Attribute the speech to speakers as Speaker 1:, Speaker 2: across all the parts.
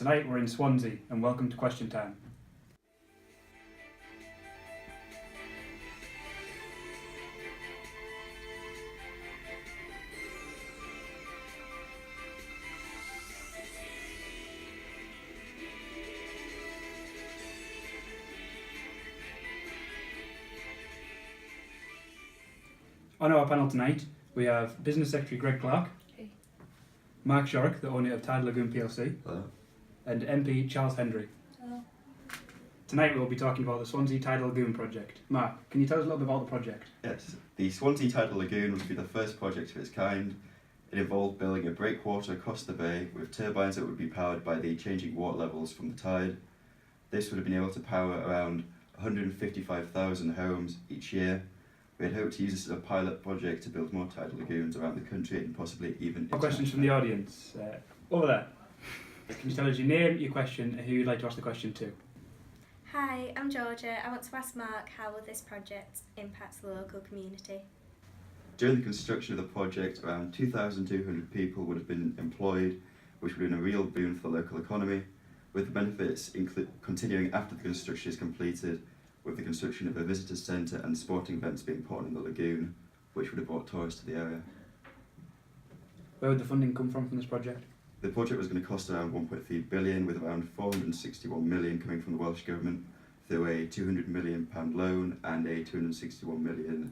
Speaker 1: Tonight we're in Swansea and welcome to Question Time. On our panel tonight we have Business Secretary Greg Clark,
Speaker 2: Hey.
Speaker 1: Mark Shorrock, the owner of Tidal Lagoon PLC,
Speaker 3: Hello.
Speaker 1: and MP Charles Hendry.
Speaker 2: Hello.
Speaker 1: Tonight we'll be talking about the Swansea Tidal Lagoon project. Mark, can you tell us a little bit about the project?
Speaker 3: Yes, the Swansea Tidal Lagoon would be the first project of its kind. It involved building a breakwater across the bay with turbines that would be powered by the changing water levels from the tide. This would have been able to power around 155,000 homes each year. We had hoped to use this as a pilot project to build more tidal lagoons around the country and possibly even
Speaker 1: More questions from the audience. Over there. Can you tell us your name, your question, and who you'd like to ask the question to?
Speaker 4: Hi, I'm Georgia. I want to ask Mark, how will this project impact the local community?
Speaker 3: During the construction of the project, around 2,200 people would have been employed, which would have been a real boon for the local economy, with the benefits continuing after the construction is completed, with the construction of a visitor centre and sporting events being put on in the lagoon, which would have brought tourists to the area.
Speaker 1: Where would the funding come from this project?
Speaker 3: The project was going to cost around 1.3 billion, with around 461 million coming from the Welsh Government through a £200 million loan and a 261 million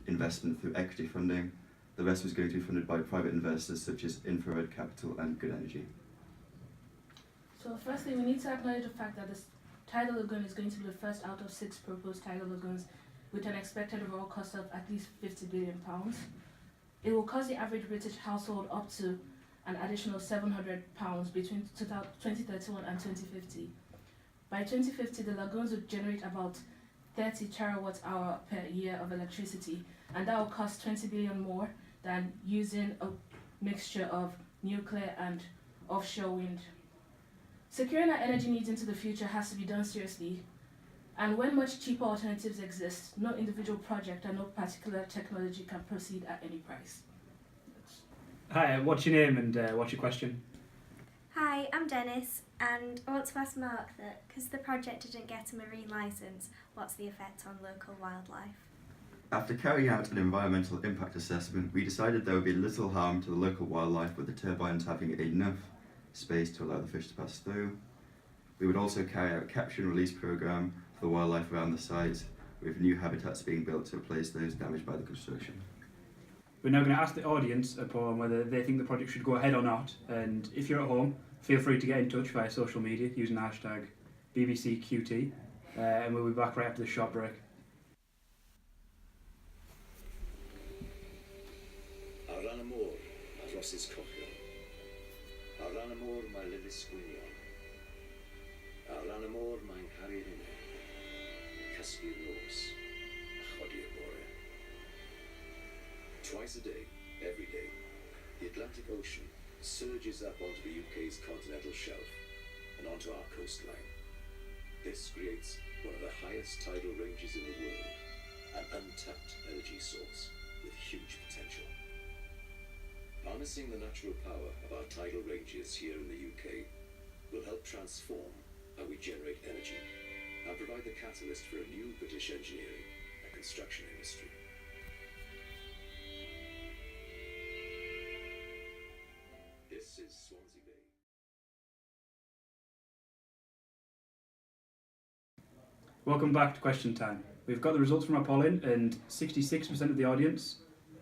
Speaker 3: investment through equity funding. The rest was going to be funded by private investors such as Infrared Capital and Good Energy.
Speaker 2: So firstly, we need to acknowledge the fact that this tidal lagoon is going to be the first out of 6 proposed tidal lagoons with an expected overall cost of at least £50 billion. It will cost the average British household up to an additional £700 between 2031 and 2050. By 2050, the lagoons would generate about 30 terawatt-hour per year of electricity, and that will cost 20 billion more than using a mixture of nuclear and offshore wind. Securing our energy needs into the future has to be done seriously, and when much cheaper alternatives exist, no individual project and no particular technology can proceed at any price.
Speaker 1: Hi, what's your name and what's your question?
Speaker 4: Hi, I'm Dennis, and I want to ask Mark that, because the project didn't get a marine licence, what's the effect on local wildlife?
Speaker 3: After carrying out an environmental impact assessment, we decided there would be little harm to the local wildlife with the turbines having enough space to allow the fish to pass through. We would also carry out a capture and release programme for the wildlife around the site, with new habitats being built to replace those damaged by the construction.
Speaker 1: We're now going to ask the audience upon whether they think the project should go ahead or not, and if you're at home, feel free to get in touch via social media using the hashtag BBCQT, and we'll be back right after the short break.
Speaker 5: Ar amor, dros is cochion. Ar amor, my livis squinion. Ar amor, mein haririne. Cascu nos. Chodia bore. Twice a day, every day, the Atlantic Ocean surges up onto the UK's continental shelf and onto our coastline. This creates one of the highest tidal ranges in the world, an untapped energy source with huge potential. Harnessing the natural power of our tidal ranges here in the UK will help transform how we generate energy and provide the catalyst for a new British engineering and construction industry. This is Swansea Bay.
Speaker 1: Welcome back to Question Time. We've got the results from our polling, and 66% of the audience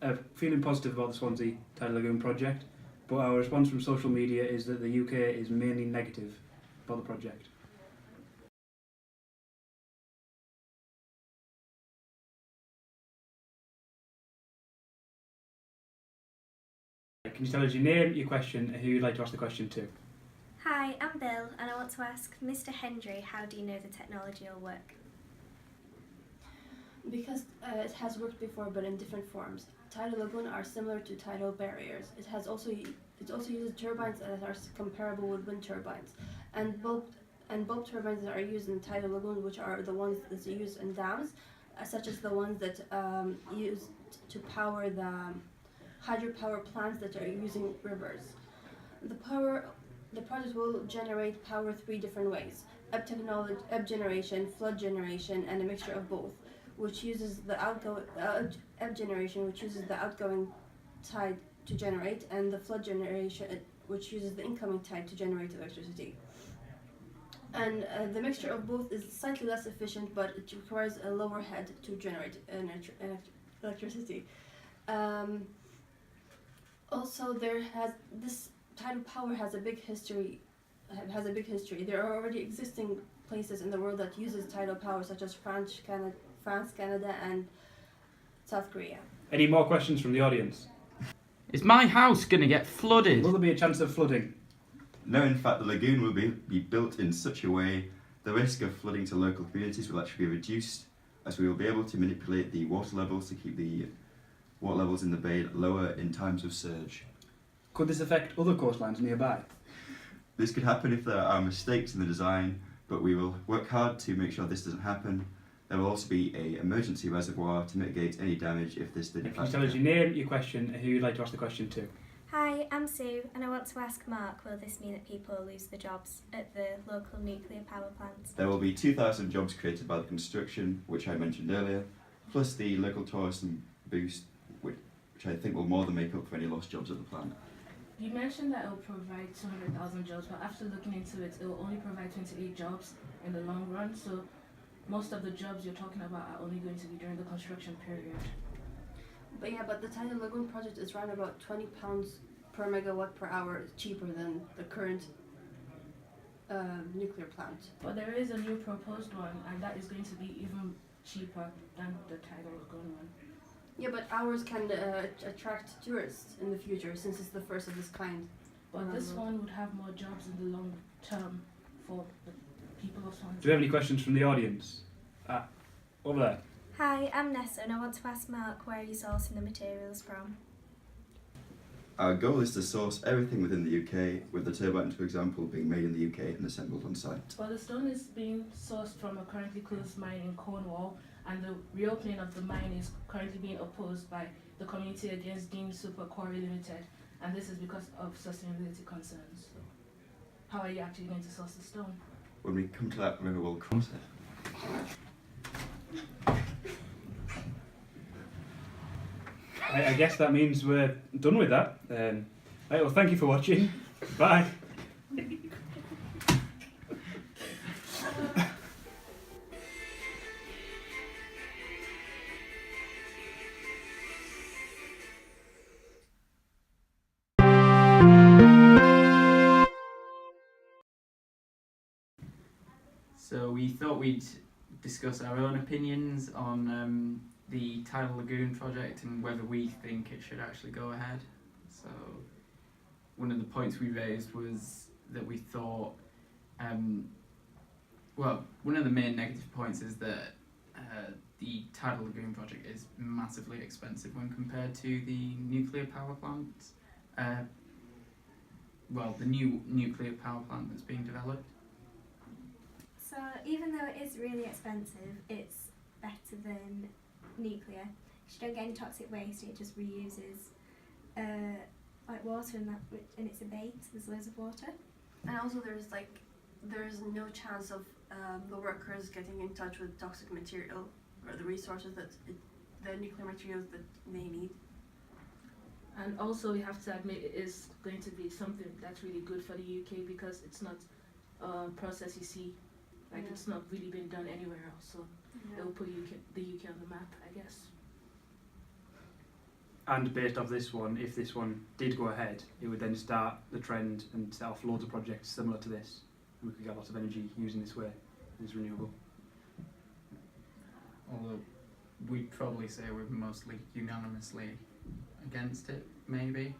Speaker 1: are feeling positive about the Swansea Tidal Lagoon project, but our response from social media is that the UK is mainly negative about the project. Can you tell us your name, your question, and who you'd like to ask the question to?
Speaker 4: Hi, I'm Bill, and I want to ask Mr. Hendry, how do you know the technology will work?
Speaker 6: Because it has worked before, but in different forms. Tidal lagoon are similar to tidal barriers. It also uses turbines that are comparable with wind turbines, and bulb turbines that are used in tidal lagoon, which are the ones that are used in dams, such as the ones that used to power the hydropower plants that are using rivers. The power The project will generate power 3 different ways: ebb generation, flood generation, and a mixture of both, which uses the ebb generation, which uses the outgoing tide to generate, and the flood generation, which uses the incoming tide to generate electricity. And the mixture of both is slightly less efficient, but it requires a lower head to generate electricity. Also, this tidal power has a big history. There are already existing places in the world that uses tidal power, such as France, Canada, and South Korea.
Speaker 1: Any more questions from the audience?
Speaker 7: Is my house going to get flooded?
Speaker 1: Will there be a chance of flooding?
Speaker 3: No, in fact, the lagoon will be built in such a way the risk of flooding to local communities will actually be reduced, as we will be able to manipulate the water levels to keep the water levels in the bay lower in times of surge.
Speaker 1: Could this affect other coastlines nearby?
Speaker 3: This could happen if there are mistakes in the design, but we will work hard to make sure this doesn't happen. There will also be an emergency reservoir to mitigate any damage if this did in
Speaker 1: Can you
Speaker 3: fact
Speaker 1: tell us your name, your question, and who you'd like to ask the question to?
Speaker 4: Hi, I'm Sue, and I want to ask Mark, will this mean that people lose their jobs at the local nuclear power plants?
Speaker 3: There will be 2,000 jobs created by the construction, which I mentioned earlier, plus the local tourism boost, which I think will more than make up for any lost jobs at the plant.
Speaker 2: You mentioned that it will provide 200,000 jobs, but after looking into it, it will only provide 28 jobs in the long run. So most of the jobs you're talking about are only going to be during the construction period.
Speaker 6: But the Tidal Lagoon project is around about £20 per megawatt per hour cheaper than the current nuclear plant.
Speaker 2: But there is a new proposed one, and that is going to be even cheaper than the Tidal Lagoon one.
Speaker 6: Yeah, but ours can attract tourists in the future, since it's the first of its kind.
Speaker 2: But this one would have more jobs in the long term for the people of Swansea.
Speaker 1: Do we have any questions from the audience? Over there.
Speaker 4: Hi, I'm Nessa, and I want to ask Mark, where are you sourcing the materials from?
Speaker 3: Our goal is to source everything within the UK, with the turbines, for example, being made in the UK and assembled on site.
Speaker 2: Well, the stone is being sourced from a currently closed mine in Cornwall, and the reopening of the mine is currently being opposed by the Community Against Deemed Super Quarry Limited, and this is because of sustainability concerns. So, how are you actually going to source the stone?
Speaker 3: When we come to that, we will cross it.
Speaker 1: I guess that means we're done with that. Right, well, thank you for watching. Bye.
Speaker 7: So we thought we'd discuss our own opinions on the Tidal Lagoon project and whether we think it should actually go ahead. So one of the points we raised was that we thought, one of the main negative points is that the Tidal Lagoon project is massively expensive when compared to the nuclear power plants. The new nuclear power plant that's being developed.
Speaker 4: So even though it is really expensive, it's better than nuclear. You don't get any toxic waste, it just reuses water and it's a bait, there's loads of water.
Speaker 6: And also there's no chance of the workers getting in touch with toxic material or the resources the nuclear materials that they need.
Speaker 2: And also we have to admit it is going to be something that's really good for the UK, because it's not a process you see. It's not really been done anywhere else, so it will put the UK on the map, I guess.
Speaker 1: And based off this one, if this one did go ahead, it would then start the trend and set off loads of projects similar to this. And we could get lots of energy using this way. It's renewable.
Speaker 7: Although we'd probably say we're mostly unanimously against it, maybe.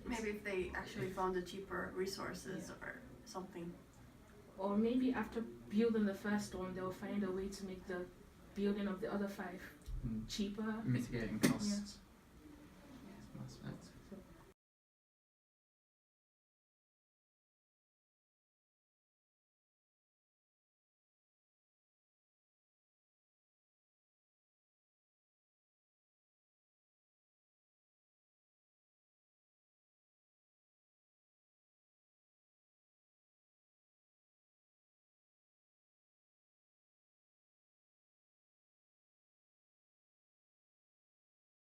Speaker 6: Maybe if they actually found the cheaper resources or something.
Speaker 2: Or maybe after building the first one, they'll find a way to make the building of the other 5 cheaper.
Speaker 7: Mitigating costs.
Speaker 2: Yes.
Speaker 7: Yes,